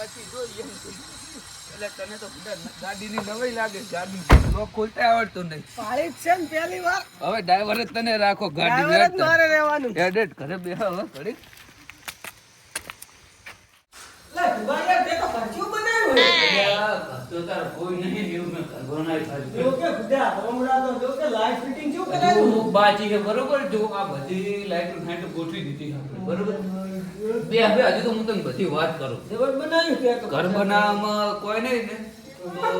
પાછી જોઈએ એટલે તને તો ગાડીની નવાઈ લાગે, ગાડી ખોલતા આવડતું નહીં. પાળી જ છે ને પહેલી વાર. હવે ડ્રાઈવર જ તને રાખો, ગાડી ડ્રાઈવર જ મારે રહેવાનું. એડેટ ઘરે બેહો હવે ઘડી. લે ભુવા યાર તે તો ખર્ચું બનાવ્યું છે. તો તાર કોઈ નહીં એવું મેં બનાવી ખાધું. જો કે ખુદા હમણાં તો જો કે લાઈટ ફિટિંગ શું કરાયું. હજુ બાકી છે બરોબર. જો આ બધી લાઈટ નાઈટ ગોઠવી દીધી આપણે બરોબર. બે હજુ તો હું તને બધી વાત કરું. જબર બનાવ્યું છે તો. ઘર બનાવવામાં કોઈ નહીં ને તો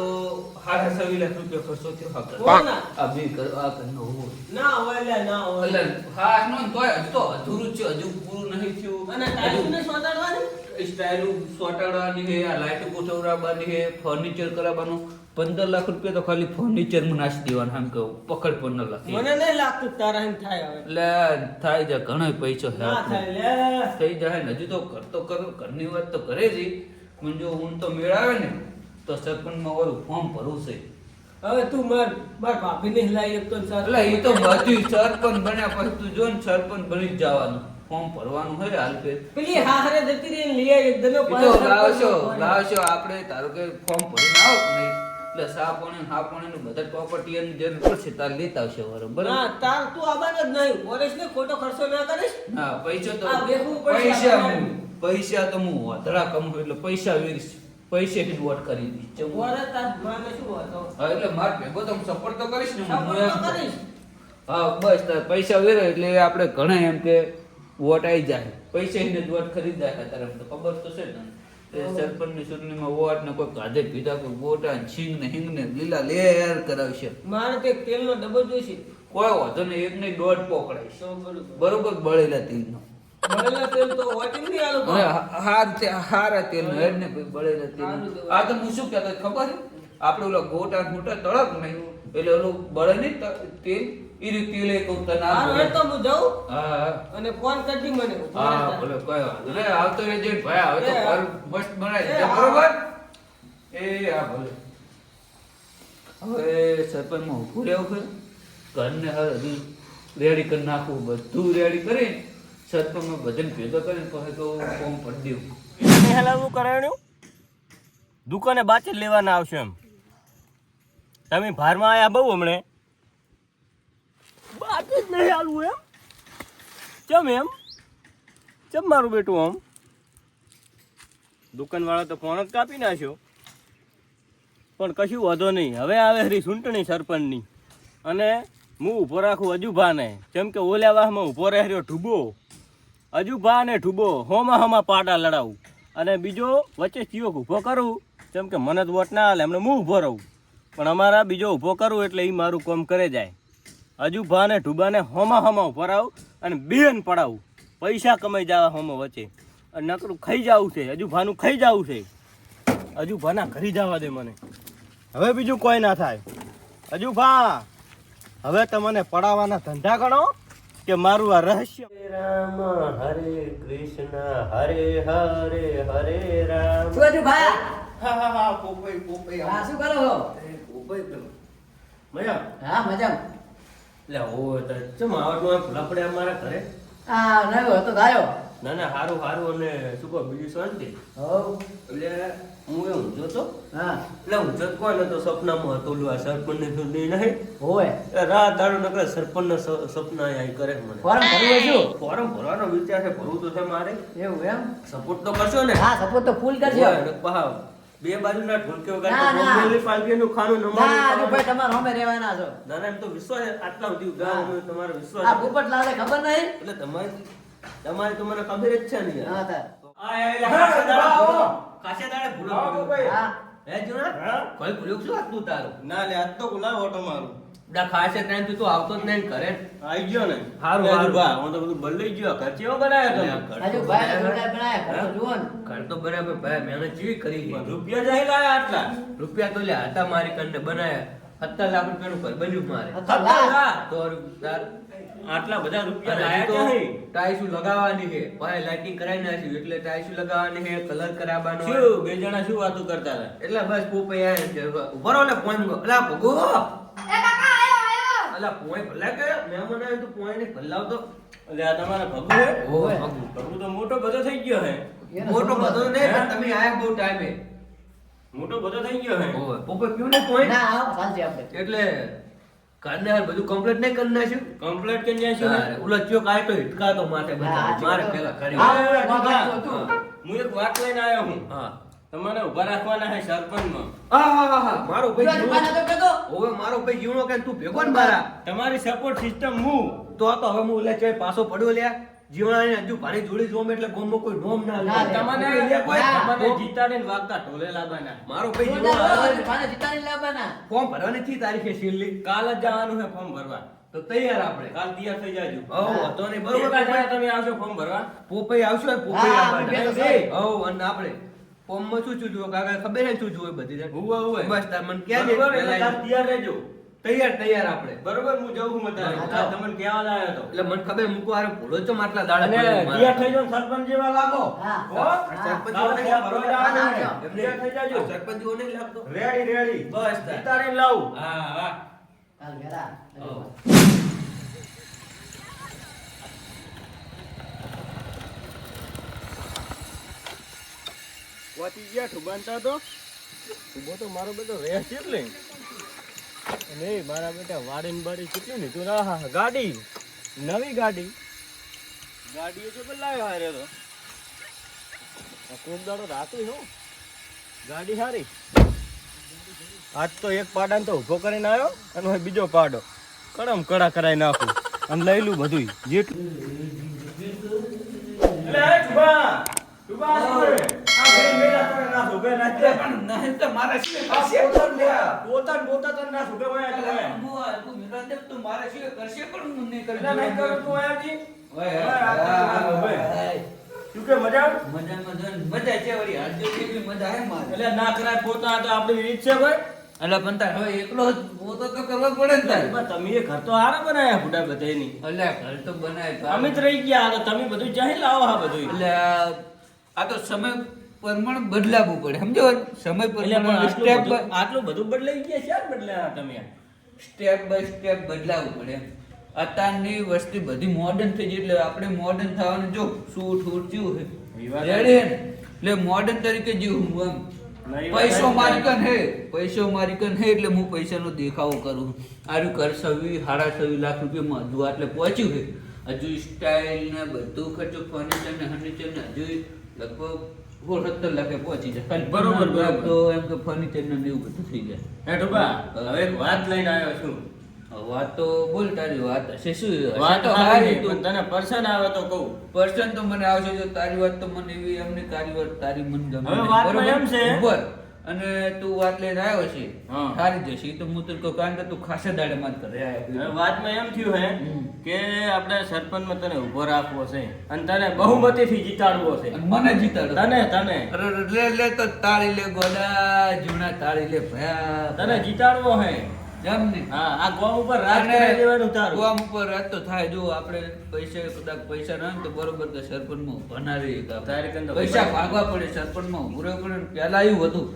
7.5 લાખ રૂપિયા ખર્ચો થયો આપણે. કોના? આ બે ઘર આ ઘરનો હોવો. ના હોય લે ના હોય. એટલે હા નો તોય હજુ તો અધૂરું જ છે, હજુ પૂરું નહીં થયું. અને ટાઈમને સોટાડવાની. સ્ટાઇલ સોટાડવાની છે, આ લાઈટ ગોઠવવાની છે, ફર્નિચર કરાવવાનું. 15 લાખ રૂપિયા તો ખાલી ફર્નિચર માં નાખી દેવાના. આમ કહું પકડ 15 લાખ. મને નહીં લાગતું તારા એમ થાય હવે. એટલે થાય છે ઘણો પૈસો છે ના આપણે. થાય લે. થઈ જાય ને. હજુ તો કર તો કરો, ઘરની વાત તો કરે જ. પણ જો ઊન તો મેળાવે ને તો સરપંચમાં ઓલું ફોર્મ ભરવું છે. હવે તું માર ભાભીને હિલાઈ એક તો એટલે એ તો બધું સરપંચ બન્યા પછી તું જો ને સરપંચ બની જ જવાનું. ફોર્મ ભરવાનું હોય હાલ ફેર. પેલી હારે જતી રહી લઈ આવી એકદમ એ તો લાવશો આપણે ધારો કે ફોર્મ ભરીને આવો કે નહીં એટલે સાપોણી નું બધા પ્રોપર્ટી એની જરૂર પડશે તાર લેતા આવશે બરોબર. ના તાર તું આબાદ જ નહીં પોલીસ ને ખોટો ખર્ચો ના કરીશ. હા પૈસા તો આ બેકું પડશે પૈસા તો હું વધરા કમું એટલે પૈસા વેરીશ. પૈસે થી વોટ કરી દી. ઓરે તાર માને શું હતો. હા એટલે માર ભેગો તો સપોર્ટ તો કરીશ ને હું સપોર્ટ એમ તો કરીશ. હા બસ તાર પૈસા વેરે એટલે આપણે ઘણા એમ કે વોટ આવી જાય. પૈસા ને વોટ ખરીદાય તારે તો ખબર તો છે ને. સરપંચ ની ચૂંટણીમાં વોટ ને કોઈ કાઢે પીધા કોઈ ગોટા સિંગ ને હિંગ ને લીલા લેર કરાવશે. મારે તે તેલનો ડબ્બો જોઈશે. કોઈ વાંધો નહીં, એક નહીં દોઢ પકડાઈશ બરોબર. બળેલા તેલનો બળેલા તેલ તો હોતી નહીં આલો હારા તેલ નો હેડ ને બળેલા તેલ. આ તો હું શું કહેતો ખબર છે આપણે ઓલા ગોટા મોટા તળક નહીં એટલે ઓલું બળે નહીં તેલ એ રીતે તેલ એક હારું હેડ તો હું જાઉં. હા અને ફોન કરી મને. હા ભલે કોઈ વાંધો નહીં. આવતો રહેજે ભાઈ. હવે તો ઘર મસ્ત બનાવી દીધા બરોબર. એ હા ભલે. હવે સરપંચ માં ઉભું રહેવું છે. ઘરને હજુ રેડી કરી નાખવું, બધું રેડી કરી સરપંચમાં બધાને ભેગો કરીને પછી તો ફોર્મ ભરી દેવું. એને હલાવવું કરાવ્યું દુકાને બાચી લેવાના આવશે એમ. તમે ભારમાં આયા બહુ હમણે બાકી જ નહીં હાલવું એમ. ચમ એમ ચમ મારું બેટું આમ. દુકાનવાળા તો ફોન જ કાપી નાખ્યો પણ કશું વાંધો નહીં. હવે આવે હરી ચૂંટણી સરપંચની અને હું ઊભો રાખું અજુભાને. જેમ કે ઓલ્યા વાહમાં ઊભો રહે રહ્યો ઢૂબો. અજુભા અને ઢૂબો હોમાં પાટા લડાવું અને બીજો વચ્ચે ચિયોક ઊભો કરું. જેમ કે મને જ વોટ ના હાલે એમને હું ઊભો રહું પણ અમારા બીજો ઊભો કરું એટલે એ મારું કામ કરે જાય. અજુભા અને ઢૂબાને હોમાં ઊભો રાવું અને બેન પડાવું. પૈસા કમાઈ જવા હોમાં વચ્ચે અને નકરું ખાઈ જવું છે. અજુભાનું ખાઈ જવું છે. અજુભાના ઘરી જવા દે મને. હવે બીજું કોઈ ના થાય. અજુભા હવે તમને પડાવવાના ધંધા ગણો કે મારું આ રહસ્ય. રામ હરે કૃષ્ણ હરે હરે હરે રામ. શું ભાઈ? હા પોપઈ હા શું કરો છો? પોપઈ પેલો મજા હા મજા. લે ઓ તો ચમ આવડમાં ભૂલા પડે અમારા ઘરે. આ નવો હતો ગાયો. ના ના હારું હારું. અને શું કહો બીજું શાંતિ? હો એટલે હું એ ઊંઝો તો હા એટલે ઊંઝો જ કોણ હતો સપનામાં હતો ઓલું આ સરપંચને ચૂંટણી નહીં હોય. એ રાત દાડો નકર સરપંચના સપના આઈ કરે મને. ફોર્મ ભરવું શું? ફોર્મ ભરવાનો વિચાર છે. ભરવું તો છે મારે. એવું એમ? સપોર્ટ તો કરશો ને? હા સપોર્ટ તો ફૂલ કરજો. હોય, ને પહા બે બાજુના ઢોલકે ના, ના. વગાડતો પાલટીનું ખાનું ના નમાનું ભાઈ તમારે હોમે રહેવાના છો. ના ના એમ તો વિશ્વાસ છે. આટલા સુધી ગામ અમે તમારો વિશ્વાસ આ છે. પોપટલાલને ખબર નહીં? એટલે તમારી તો મને ખબર જ છે ને હા યાર. તાર. ખાસા દાડે ભૂલો પડ્યો. હા હે જુના હા કોઈ ભૂલ્યું શું હતું તારું? ના લે આજ તો બોલાવો ઓટો મારું. દા ખાસે ટાઈમ તું આવતો જ નહીં ઘરે. આઈ ગયો ને. હારું, લે હારું. બા હું તો બધું બદલાઈ ગયો. ઘર ચેવો બનાવ્યો તમે? હજુ ભાઈ જોડા બનાયા ઘર તો જુઓ ને. ઘર તો બરાબર ભાઈ મહેનત જેવી કરી છે. રૂપિયા જાય લાયા આટલા. રૂપિયા તો લ્યા હતા મારી કંને બનાયા. 17 લાખ રૂપિયાનું ઘર બન્યું મારે. 17 લાખ? તો તાર આટલા બધા રૂપિયા અને લાયા હજી તો ક્યાંથી? ટાઈસુ લગાવવાની છે. ભાઈ લાઇટિંગ કરાવી નાખ્યું એટલે ટાઈસુ લગાવવાની છે, કલર કરાવવાનો છે. શું બે જણા શું વાતો કરતા હતા? એટલે બસ પોપઈ આયા છે. ઉભો રહો ને પોઈન્ટ ગો. અલા ભગો. અલા પોઈન્ટ ભલા કે મહેમાન આવ્યો તો પોઈન્ટ ભલાવતો. એટલે આ તમારા ભગુ હે? ઓય ઓય. ભગુ. ભગુ તો મોટો બધો થઈ ગયો હે. મોટો બધો નહીં પણ તમે આયા બહુ ટાઈમે મોટો બધો થઈ ગયો હે ઓય પોપે પીવું ને કોઈ ના આવ ચાલશે આપણે એટલે કારને હાલ બધું કમ્પ્લીટ નહીં કરી નાખ્યું કમ્પ્લીટ કરી નાખ્યું હે ઓલો ચોક આય તો હિટકા તો માથે બધા હા, મારે હા, પેલા કરી હા. હા, હા, હા. હું એક વાત લઈને આવ્યો હું હા તમારે ઉભા રાખવાના હે સરપંચમાં હા મારો ભાઈ તું પાછા તો ભેગો. ઓવે મારો ભાઈ જીવણો કે તું ભેગો ને મારા તમારી સપોર્ટ સિસ્ટમ હું તો હવે હું લે ચોય પાછો પડ્યો લ્યા જીવણાને હજુ ભારી જોડી જોમ એટલે ગોમો કોઈ નોમ ના ના, લે તમને લે કોઈ ના. તમને જીતાડીને વાગતા ઢોલે લાવવાના મારો ભાઈ તું તારો જીવણો પાછા જીતાડીને લાવવાના. ફોર્મ ભરવાની થી તારીખે છેલ્લી કાલ જ જવાનું હે ફોર્મ ભરવા તો તૈયાર આપણે કાલ તૈયાર થઈ જાજો હવ હતો ને બરોબર બરોબર તમે આવશો ફોર્મ ભરવા પોપઈ આવશો પોપઈ હા, આવવાના. અમે બે તો બે. છે. હવ અને આપણે ફોર્મમાં શું શું જુઓ કાકા ખબર હે શું જુઓ બધી જાત? હુવે હુવે બસ તાર મને ક્યાં દે બરોબર એટલે કાલ પહેલા તૈયાર રહેજો તૈયાર આપણે બરોબર હું જઉં હું અત્યારે હા, કાલ તમને કહેવા લાવ્યો હતો એટલે મને ખબર મૂકો હારે ભૂલો છો માટલા દાડા અને પડ્યો મારા. તૈયાર થઈ જાઓ ને સરપંચ જેવા લાગો હા. હો? સરપંચ કાલ જેવો તૈયાર ભરવા જવાનું હા, હે. હા. તૈયાર થઈ જાજો સરપંચ જેવો નહીં લાગતો રેડી બસ તાર. જીતાડીને લાવું હા હા કાલ વેલા. હવ. વાતી ગયા ઠુબાનતા તો ઠુબો તો મારો બેટો રહે છે એટલે નહીં મારા બેટા વાડીને બાડી કેટલી ને તું ના હા ગાડી નવી ગાડી ગાડીઓ તો બદલાયો હારે તો આ કોક દાડો રાતું હું ગાડી હારી આજ તો એક પાડાને તો ઊભો કરીને આવ્યો અને હવે બીજો પાડો કડમ કડા કરાઈ નાખું અને લઈ લઉં બધું જેટલું પણ નહીં તો મારા સિવાય કરશે પણ લ્યા. હું આ તું નિરાંતે તું મારા સિવાય કરશે પણ હું નહીં કરી ઓય, મજામાં જોઈને મજા છે વળી હાથ જોઈ એવી મજા આવે મારે અલા પણ તાર હવે એકલો જ પોતો તો કરવો પડે ને તારે તમે એ ઘર તો હારા બનાયા બુડા બધાયની અલ્યા ઘર તો બનાય તો અમે જ રહી ગયા તો તમે બધું ચાહી લાવો હા બધું અલ્યા આ તો સમય પ્રમાણે બદલાવવું પડે સમજો સમય એટલે પણ પ્રમાણે આટલું બધું બદલાઈ ગયા છે બદલ્યા તમે સ્ટેપ બાય સ્ટેપ બદલાવવું પડે એમ અત્યારની વસ્તી બધી મોડર્ન થઈ ગઈ એટલે આપણે મોડર્ન થવાનું જો સૂટ હૂટ જેવું એ વાત છે રેડી હે ને? એટલે મોડર્ન તરીકે જીવું હું એમ નહીં, પૈસો વાત મારી કન હે પૈસો મારી કન હે એટલે હું પૈસાનો દેખાવો કરું આર્યું ઘર 27 લાખ રૂપિયામાં હજુ આટલે પહોંચ્યું છે હજુ સ્ટાઇલ ને બધું ખર્ચો ફર્નિચર ને ફર્નિચર ને હજુ લગભગ 17 લાખે પહોંચી જાય ખાલી બરોબર, બરોબર બરોબર. તો એમ કે ફર્નિચર ને એવું બધું થઈ જાય હે ઢોબા હવે એક વાત લઈને આવ્યો છું વાત તો બોલ તારી વાત હશે શું હશે વાત તો સારી હારી પણ તું તને પર્સન આવે તો કહું પર્સન તો મને આવશે જો તારી વાત તો મને એવી એમની તારી વાત તારી મન ગમે હવે નહીં. વાતમાં બરોબર? એમ છે. ઉભર. અને તું વાત લઈને આવ્યો છે હા. સારી જશે ઈ તો હું તને કહું કારણ કે તું ખાસા દાડે માં જ કરે હવે વાતમાં એમ થયું હે હમ. કે આપણે સરપંચમાં તને ઊભો રાખવો છે અને તને બહુમતીથી જીતાડવો છે અને મને જીતાડો તને અરે લે લે તો તાળી લે ગોડા જૂના તાળી લે ભયા તને જીતાડવો હે એમ ને હા આ ગામ ઉપર રાજ અને કરાવી દેવાનું તારું ગામ ઉપર રાત તો થાય જો આપણે કદાચ પૈસા ના હોય ને તો બરોબર કે સરપંચમાં ઊભા ના રહીએ કે આપણે. તારે કંઈ તો પૈસા ભાઈ. ભાગવા પડે સરપંચમાં ઊભું રહેવું પડે ને પહેલા એવું હતું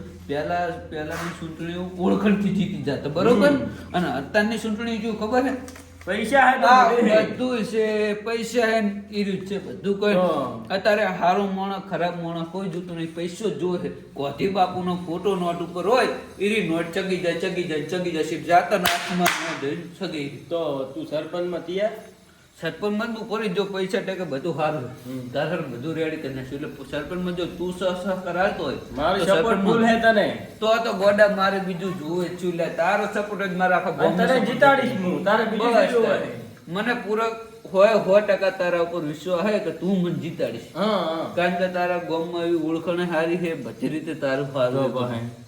પહેલાની ચૂંટણીઓ ઓળખણથી જીતી જતા બરોબર અને અત્યારની ચૂંટણી જો ખબર હે પૈસા હે તો આ બધું હે. બધું છે પૈસા હે ને એ રીત છે બધું કોઈ હા. અત્યારે હારો માણસ ખરાબ માણસ કોઈ જોતું નહીં પૈસો જોવે કોઠી બાપુનો ફોટો નોટ ઉપર હોય એરી નોટ ચગી જાય જાતા હાથમાં ન દઈ સગી તો તું સરપંચમાં તૈયાર સરપંચમાં તું કરી જો પૈસા ટકે બધું સારું તારે બધું રેડી કરી નાખ્યું એટલે સરપંચમાં જો તું સહ કરાવતો હોય મારો તો સપોર્ટ સરપંચમાં- ફૂલ હે તને તો ગોડા મારે બીજું જોવે ચૂલે તારો સપોર્ટ જ મારા આખા અને ગામનો તને support જીતાડીશ હું તારે બીજું બસ શું તારે. હોય મને પૂરો હોય 100% તારા ઉપર વિશ્વાસ છે કે તું મને જીતાડીશ હા હા કારણ કે તારા ગામમાં એવી ઓળખાણ સારી છે બધી રીતે તારું સારું બરોબર છે. હે.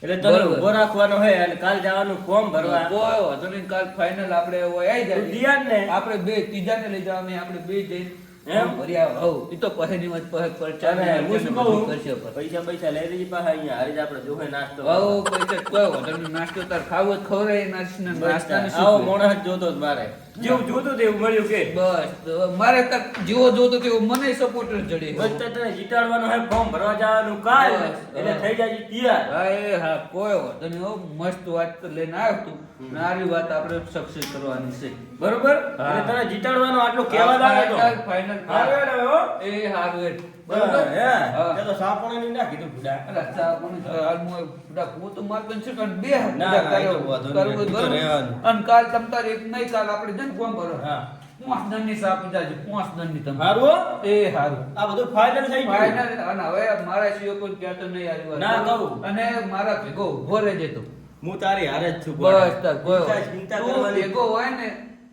એટલે તને બરોબર. ઉભો રાખવાનો હે અને કાલ જવાનું ફોર્મ ભરવા કોઈ વાંધો નહીં, કાલ final આપણે હોય આઈ જાય. તું દિયાન ને? આપણે બે ત્રીજાને લઈ જવાનું, આપણે બે જઈને એમ? ફોર્મ ભરી આવે. હઉ, ઈ તો પહેની વાત પહે પરચા અને ને હું શું બધું કહું કરશે પર. પૈસા લઈ લેજે પાછા અહીંયા હારી જ આપણે જોહે નાસ્તો હઉ, પૈસા કોઈ વાંધો નહીં, નાસ્તો તાર ખાવો જ ખવડાવી નાખીશ ને બસ નાસ્તાનું આવો શું મોણસ જ જોતો જ મારે જેવું જોતું તેવું મળ્યું કે બસ તો મારે કાંઈક જેવો જોતો તેવો મને સપોર્ટર જડી બસ તો તને જીતાડવાનું હે ફોર્મ ભરવા જવાનું કાલ બસ, એટલે હા. થઈ જાય તૈયાર હા એ હા કોઈ વાંધો નહીં હો મસ્ત વાત તો લઈને આવ્યો તું અને આવી વાત આપણે સક્સેસ કરવાની છે બરોબર હા. એટલે તને જીતાડવાનું આટલું કહેવા લાગે તો ફાઇનલ હારું હેડ હવે, હો. એ હારું હેડ. બરોબર હે હા. તે તો સાપોણે ના કીધું ભૂડા અલા, ચા પણ હાલ હું બધા હું તો મારતો છે કારણ બે હાથ ના, બધા ના, એ તો કર્યો. વાંધો નહીં, કરવું એ તો બરોબર. રહેવાનું. અને કાલ તમ તારે એક નહીં કાલ આપણે જઈને ફોન કરો હા. 5 દંડની સાપ જાજો 5 દંડની તમે હારું હો? એ હારું આ બધું ફાઇનલ થઈ ગયું ફાઇનલ અને હવે મારા સિવાય કોઈ કહેતો નહીં આવી વાત. ના કહું. અને મારા ભેગો ઉભો રહેજે તું હું તારી હારે જ છું બસ તાર કોઈ ચિંતા તું કરવાની ભેગો હોય ને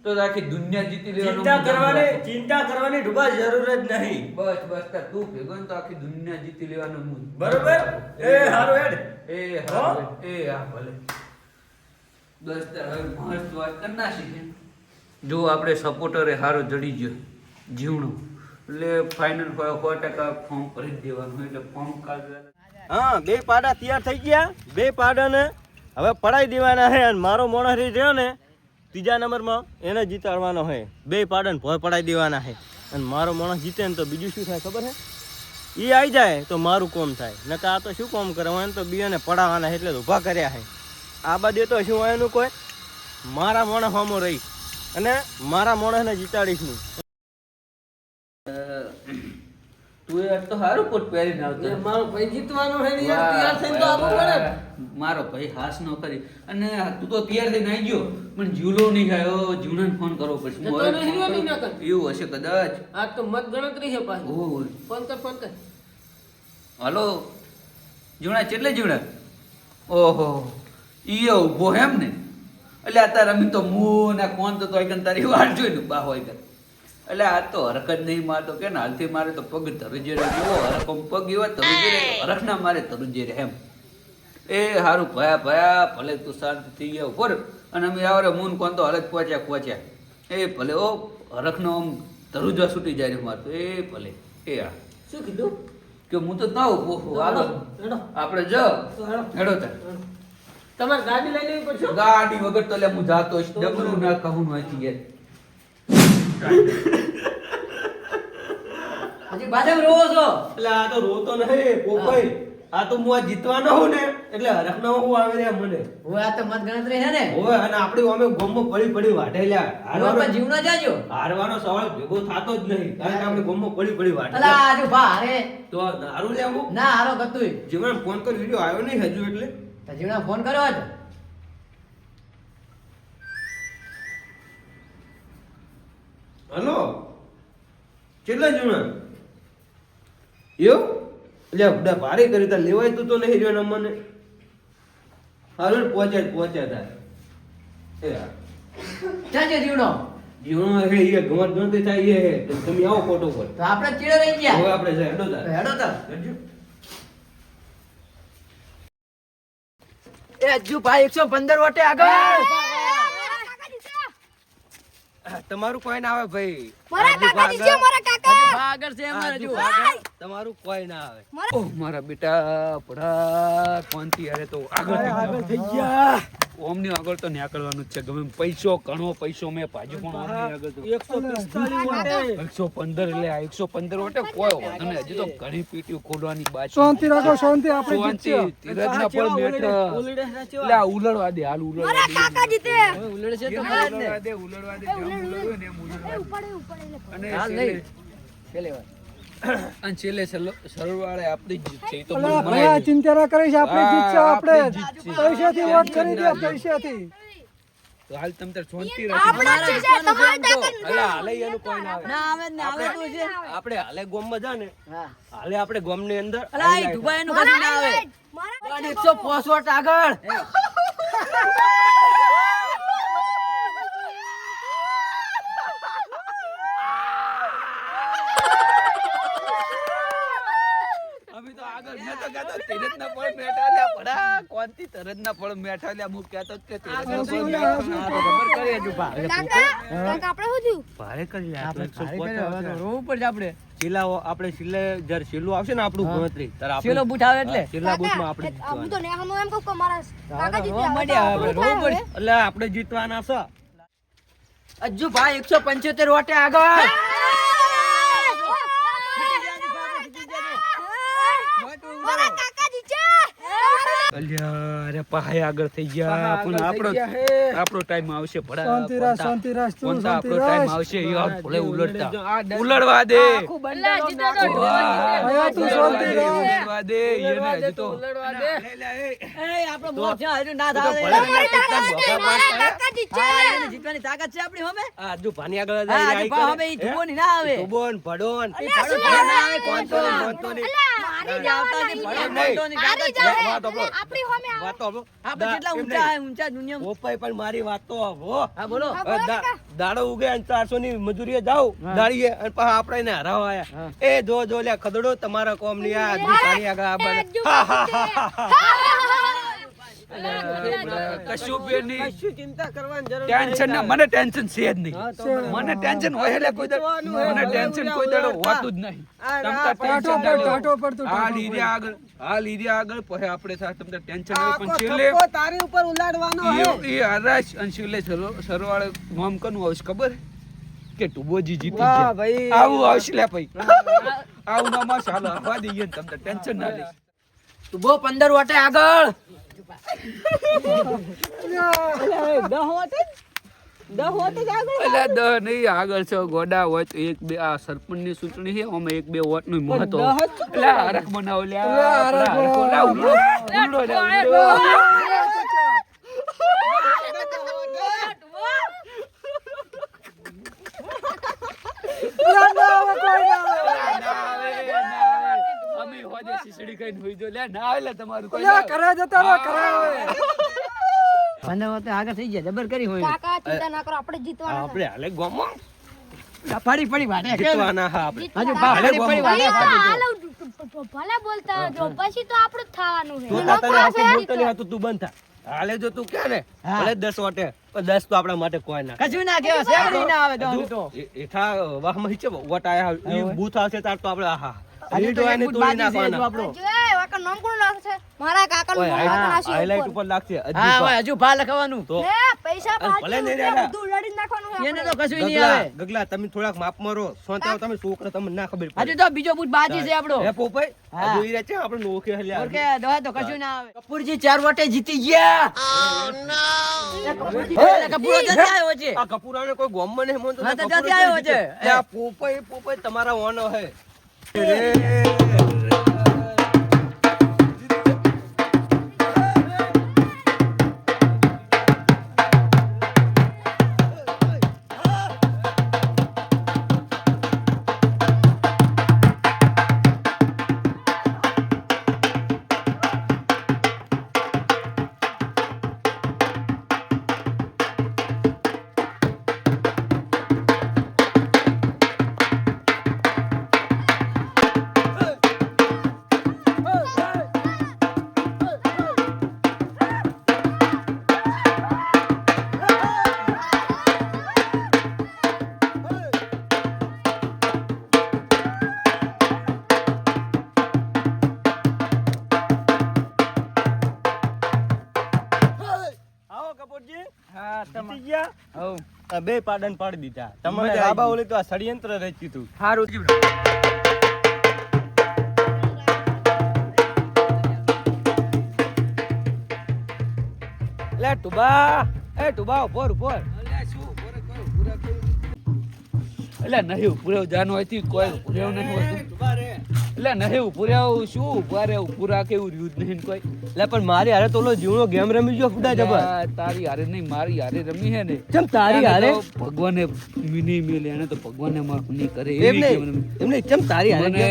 તો આખી દુનિયા જીતી લેવાનો ચિંતા કરવાની ડૂબા જરૂર જ નહીં બસ બસ તાર તું ભેગો ને તો આખી દુનિયા જીતી લેવાનો હું બરોબર એ હારું હેડ એ હા એ હા ભલે બસ તાર હવે મસ્ત વાત કરી નાખી જો આપણે સપોર્ટરે હારો જડી ગયો જીવણું એટલે ફાઇનલ 100% ફોર્મ ભરી જ દેવાનું એટલે ફોર્મ કાલ હા બે પાડા તૈયાર થઈ ગયા બે પાડાને હવે પડાઈ દેવાના છે અને મારો મોણસ રહ્યો ને ત્રીજા નંબરમાં એને જીતાડવાનો છે બે પાડાને ભોય પડાઈ દેવાના છે અને મારો માણસ જીતે ને તો બીજું શું થાય ખબર છે એ આવી જાય તો મારું કોમ થાય નકર આ તો શું કોમ કરે હોય તો બીજાને પડાવવાના એટલે ઊભા કર્યા છે આ બાદ તો શું હોય એનું કોઈ મારા માણસ સામો રહી અને મારા માણસને જીતાડીશ નહીં તું યાર તો હારું કોટ પહેરીને આવતો મારો ભાઈ જીતવાનો છે ને યાર, તૈયાર થઈને તો આવવું પડે ને. મારો ભાઈ હાસ ન કરી અને તું તો તૈયાર થઈને આવી ગયો પણ જીવલો નહીં ખાયો જીવડાને ફોન કરવો પડશે તો હું હવે નહીં ફોન નહીં કરું. નકર. એવું હશે કદાચ આ તો મત ગણતરી છે પાછી ઓય ફોન કર ફોન કર હાલો જીવડા કેટલે જીવડા ઓહો ઈ ઉભો એમ ને એટલે આ તાર રમી તો મું ને કોણ તો એકન તારી વાત જોઈ ને બા હોય કર એટલે આ તો હરક જ નહીં મારતો કે ને હાલથી મારે તો પગ તરુજે રે જેવો હરક આમ પગ એવો તરુજે રે હરક ના મારે તરુજે રે એમ એ હારું ભયા ભયા ભલે તું શાંત થઈ ગયા ઉપર અને અમે આવરે મૂન કોણ તો હરક પહોંચ્યા એ ભલે ઓ હરક નો આમ તરુજવા છૂટી જાય રે મારતો એ ભલે એ આ શું કીધું કે હું તો ના ઉભો છું આગળ હેડો. આપણે જાઓ તો હેડો. હેડો તાર તમારે ગાડી લઈ લેવી પડશે ગાડી વગર તો લે હું જાતો જ ડબલું ના કહું નથી યાર હજી બાજુ રોવો છો એટલે આ તો રોતો નહીં પોપાઈ આ તો હું આ જીતવાનો હું ને એટલે હરખનો હું આવે રે મને હવે આ તો મત ગણતરી છે ને ઓય અને આપણે અમે ગોમમાં પડી પડી વાટેલા હવે પણ જીવનો જાજો હારવાનો સવાલ ભેગો થતો જ નહીં કારણ કે આપણે ગોમમાં પડી પડી અલા વાટેલા આજુ ભા અરે તો દારૂ લેવું ના હારો ગતુંય જીવન ફોન કરી વિડિયો આવ્યો નહીં હજુ એટલે તો જીવના ફોન કર્યો હતો હલો કેટલા જીવન એવું એટલે બધા ભારે કરી તા લેવાય તું તો નહીં રહ્યો ને મને હારું પહોંચ્યા તા એ હા. ચાચે જીવનો જીવનો હે એ ગમત ગમતી થાય એ હે તો તમે આવો ફોટો પર તો આપણે ચીડો રહી ગયા હવે આપણે જાય હેડો તાર તો હેડો તો કરજો. એ હજુ ભાઈ 115 વોટે આગળ તમારું કોઈ ના આવે ભાઈ મારા કાકા જીત્યો, મારા કાકા. આગળ છે અમારે હજુ તમારું કોઈ ના આવે ઓહ મારા બેટા પડા કોનથી અરે તો આગળ થઈ ગયા ઓમની આગળ તો નીકળવાનું જ છે ગમે એમ. પૈસો ઘણો પૈસો મેં ભાજી પણ ઓમની આગળ તો 115 એટલે આ 115 વોટે કોઈ વાંધો નહીં હજી તો ઘણી પીટીઓ ખોલવાની બાકી શાંતિ રાખો શાંતિ આપણે ધીરજ ના પણ મેટર એટલે આ ઉલડવા દે હાલ ઉલડવા મારા દે કાકા જીતે. ઉલડે છે તો જેમ મારે જ ને. ઉલડવા દે ઉલડવા દે જેમ ઉલડવું ને એમ ઉલડવા દે. ઉપાડે, ઉપાડે, લે. અને હાલ છેલ્લે- નહીં પેલી વાર અને છેલ્લે સરવાળે આપણી જ જીત છે એ તો અલા, મને ભાઈ, આ ચિંતા ના કરીશ, આપણે હા, જીતશે, આપણે આપણી જીત છે. પૈસાથી વોટ કરી દે, પૈસાથી. તો હાલ તમ તાર શાંતિ રાખો આપણે જ છે, તમારે તાકાત અલા હાલે એનું કોઈ ના આવે ના આવે જ ને આવે તો છે આપણે હાલે ગોમમાં જા ને હા હાલે આપણે ગોમની અંદર અલા એ દુબાઈ નું કશું ના આવે મારા પણ 105 વોટ આગળ અમે તો આગળ મેં તો કહેતો તીરથના ફળ મેઠાલ્યા પડા કોનથી તરતના ફળ મેઠાલ્યા હું કહેતો જ કે તીરથના ફળ મેઠાલ્યા. આ તો ખબર કરી હજુ ભારે કાકા, કાકા, આપણે શું થયું? ભારે કરી આપણે ભારે કર્યો, હવે તો રોવું પડશે આપણે છેલ્લા આપણે છેલ્લે જ્યારે છેલ્લું આવશે ને આપણું ગણતરી ત્યારે આપણે છેલ્લો બૂટ આવે એટલે છેલ્લા કાકા, બૂથમાં આપણે આ હું તો નેહાનું એમ કહું કે મારા કાકા રોવા જીત્યા. માંડ્યા, આપણે રોવું પડશે. એટલે આપણે જીતવાના છે અજ્જુ ભાઈ 175 વોટે આગળ. મારા કાકા જીતે અલ્યા અરે પહાય આગળ થઈ ગયા પણ આપણો ટાઈમ આવશે ભડા શાંતિ રાખ, શાંતિ રાખ, તું કોણતા શાંતિ આપણો ટાઈમ રાખ. આવશે યાર ભલે ઉલડવા દે આયા તું શાંતિ રાખ. ઉલડવા દે એને હજી તો આપણો મોર છે હજુ ના થાય. મારા કાકા જીતે જીતવાની તાકાત છે આપણી હોમે. આ હજુ ભાની આગળ હા, જાય, હજુ આઈ પા કરે. હોમે ઈ ધુબોની ના આવે. ધુબોન, ભડોન. ભડો ના આવે, કોણતો ના. કોણતો નહીં. આવતા નહીં, ભડો કોણતોની તાકાત છે. વાત સાંભળો. આપણી હોમે આવો. વાત સાંભળો. આપણે કેટલા એમ ઊંચા નહીં. ઊંચા દુનિયામાં. પોપાઈ પણ મારી વાત તો સાંભળો. હા બોલો. દાડો ઉગે અને 400 ની મજૂરીએ જાવ દાડીએ અને પાછા આપણે એને હરાવવા આયા. એ જો લ્યા ખદડો તમારા કોમ ની આ દુકાની આગળ આ બને. કશું બે નહીં કશું ચિંતા કરવાની જરૂર ટેન્શન ના મને ટેન્શન છે જ નહીં મને ટેન્શન હોય એટલે કોઈ દાડો મને ટેન્શન કોઈ દાડો હોતું જ નહીં તમતા ટેન્શન ના લો. ટાટો પર તું આ લીધે આગળ પછી આપણે થાય તમતા ટેન્શન નહીં પણ છેલ્લે તારી ઉપર ઉલાડવાનો એ હરાશ અને છેલ્લે સરવાળે નામ કનું આવશે ખબર કે ટુબોજી જીતી ગયા ભાઈ. આવું આવશે લે ભાઈ આવું નામ આવશે હાલો હવા દઈએ ને તમતા ટેન્શન ના લે તું બહુ 15 વોટે આગળ. અલ્યા દ નહીં આગળ છે ગોડા હોય તો એક બે આ સરપંચની ચૂંટણી છે અમે એક બે વોટ નું મહત્વ એટલે હરખ બનાવો લ્યા હરખ લ્યા, ઉલડો લ્યા, ઉલડો. અમે હોજે શીશડી ખાઈને હુઈ જો લ્યા ના આવે લ્યા તમારું કોઈ લ્યા, કરે જતા રહો, કરે હવે. 15 વોટે આગળ થઈ ગયા જબર કરી હોય. કાકા ચિંતા ના કરો આપણે જીતવાના આપણે હાલે ગોમાં પડી વાટે. જીતવાના હા આપણે. હજુ પા પડી વાટે. ભલે બોલતા જો પછી તો આપણું જ થવાનું તું છે તારે આખું બોલતો નહીં હતું, તું બંધ થા. હાલે જો તું કે ને હા. ભલે 10 વાટે પણ 10 તો આપણા માટે કોઈ ના. કશું ના કેવા શેરડી ના આવે તો હજુ એઠા વાહમાં હિચે વોટ આયા ઈ બૂથ આવશે તાર તો આપણે આહા હજુ લીડ તો હોય એક ને ફૂટ તોડી બાકી છે હજુ નાખવાના. આપણો. જો એ વાકા નામ કોણ નાખશે મારા કાકાનું ઓય, નામ નાખશે હાઈલાઈટ ઉપર ઉપર લાગશે હા હજુ હવે હજુ ભા લખવાનું. તો હે પૈસા ભલે પાછું નહીં રહ્યા. બધું ઉડાડી નાખવાનું છે એને તો આપણે. કશું નહીં ગગલા આવે. ગગલા તમે થોડાક માપ મારો સોંતાવ તમે છોકરા તમને ના ખબર હજુ તો બીજો ફૂટ બાકી છે આપણો. હે પોપાઈ હા. હજુ ઈ રહે છે આપણે નોખે હલ્યા. ઓકે દવા તો કશું ના આવે. કપૂરજી 4 વોટે જીતી ગયા. કપૂરો જતી આવ્યો છે. આ કપૂરાને કોઈ ગોમમાં નહીં મોનતો. હા, તો જતી આવ્યો છે. આ પોપાઈ તમારા ઓનો હે. આવો કપૂરજી. જીતી ગયા. હઉ. આ બે પાડન પાડી દીધા. તમારે મજા આવી આબા ગઈ. ઓલી તો આ ષડયંત્ર રચ્યું હતું. હારું લે ટુબા ઉભો ઉભો. એટલે નહીં પૂરેવ જાનો હતી કોઈ પૂરેવ નહીં હોતું એટલે નહીં પૂરેવ શું પૂરે પૂરા કેવું રહ્યું જ નહીં કોઈ લે પણ મારી હારે તો ઓલો જીવનો ગેમ રમી ગયો ખુદા જબર. યાર, તારી હારે નહીં મારી હારે રમી હે ને ચમ તારી એને હારે? તો ભગવાને મિની મેલે એને તો ભગવાને માફ નહીં કરે એમ એવી નહીં game રમી. એમ નહીં ચમ તારી હારે મને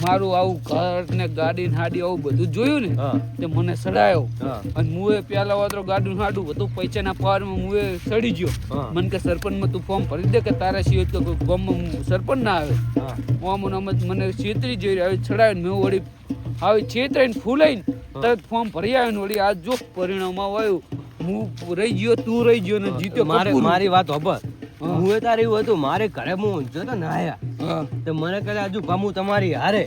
મારું આવું ઘર ને ગાડી ને હાડી આવું બધું જોયું ને હા. તે મને સડાયો હા. અને મુએ પેલા વાતરો ગાડું હાડું બધું પૈસાના પાવરમાં મુએ સડી ગયો હા. મને કે સરપંચમાં તું ફોર્મ ભરી દે કે તારા સિવાય તો કોઈ ગામમાં સરપંચ ના આવે હા. ઓમ મને છેતરી જોઈ આવી છડાયો ને મેં વળી આવી છેતરાઈને ફૂલાઈને તરત ફોર્મ ભરી આવ્યો ને વળી આ જો પરિણામ આવ્યું હું રહી ગયો તું રહી ગયો ને જીત્યો મારે કપૂર. મારી વાત હોભર હું એ તારે એવું હતું મારે ઘરે હું જોતો ને આયા તો મને કહે હજુ ભામું તમારી હારે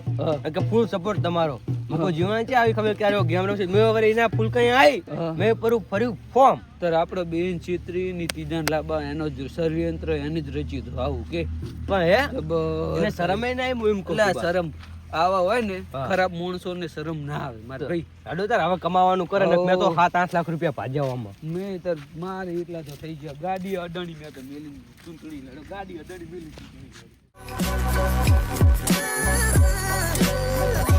કે ફૂલ સપોર્ટ તમારો મને જીવન છે આવી ખબર ક્યારે ગેમ રમશે મેં વગર એના ફૂલ કઈ આવી મેં ફર્યું ફોર્મ તાર આપણો બેન ચિત્રી ની તીજાન લાંબા એનો જ ષડયંત્ર એની જ રચ્યું હતું આવું કે પણ હે જબર. એને શરમે ના આવી હું એમ કહું લા છું. શરમ આવા હોય ને હા. ખરાબ માણસો ને શરમ ના આવે મારે ભાઈ હાડો તાર હવે કમાવાનું કરે ને મેં તો 7-8 લાખ રૂપિયા ભાજવામાં મેં તાર મારે એટલા તો થઈ ગયા ગાડી અડાણી મેં તો મેલી ચૂંટણી લડો ગાડી અડાણી મેલી ચૂંટણી લડો.